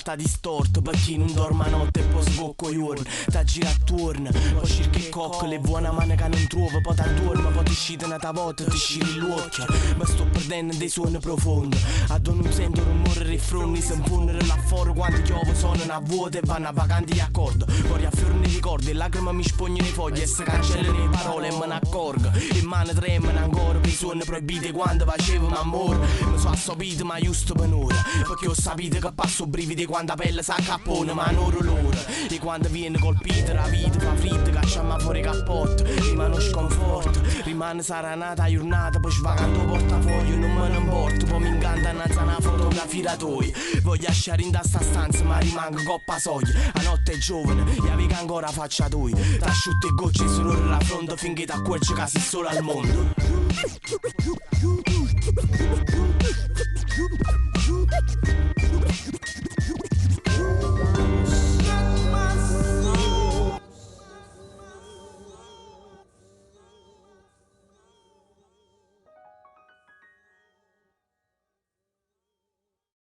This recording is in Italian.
porta distorto per chi non dorma notte e poi sbocco giorno. Ta gira attorno, poi cerca il cocco, le buone mani che non trova, poi t'addorma, poi ti scide una volta, ti sciri l'occhio. Ma sto perdendo dei suoni profondi, addo non sento rumore refroni, si infondere là fuori quando chiovo suonano a vuoto e vanno a vacanti gli accordi. Poi riaffiorano i ricordi, e lacrime mi spognono i fogli e si cancellano le parole e me ne accorgo. E mani tremano ancora per i suoni proibiti quando facevo amore. Mi sono assopito ma giusto per ora, perché ho sapito che passo brividi quando la pelle s'accappona, ma non l'ora. E quando viene colpita la vita fa fritta, cacciamo fuori il cappotto, rimane sconforto, rimane saranata giornata, poi svagando portafoglio, non me ne importa, poi mi incanta innanzi a una fotografia da toi. Voglio lasciare in sta stanza ma rimango coppa soglia, la notte è giovane, e avevo ancora faccia toi, t'asciutte e gocce sul la fronte finché t'accorgi che sei solo al mondo.